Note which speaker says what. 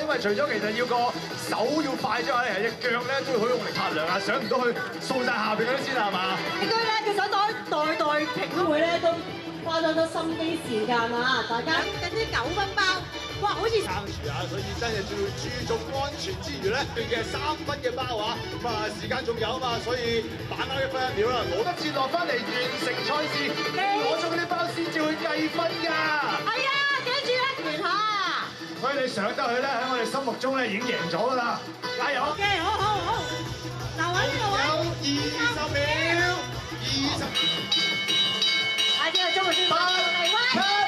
Speaker 1: 因為除咗其實要個手要快之外咧，隻腳咧都要好用力拍兩下，上唔到去掃晒下邊嗰啲先係嘛？
Speaker 2: 應該咧，佢想代評會咧都花咗多心機時間啊！大家緊啲9分包，哇，好似
Speaker 3: 撐住啊！所以真係要注重安全之餘咧，佢嘅3分嘅包啊，咁啊時間仲有啊嘛，所以把握1分1秒啦，攞得切落翻嚟完成賽事，攞咗嗰啲包先至會計分㗎。
Speaker 2: 係啊，記住咧，團下。
Speaker 1: 所以你上得去咧，喺我哋心目中咧已經贏咗㗎啦，加油
Speaker 2: OK， 好，嗱，揾呢個位，
Speaker 3: 有20秒，20。
Speaker 2: 快啲啊，中國先生，嚟喂！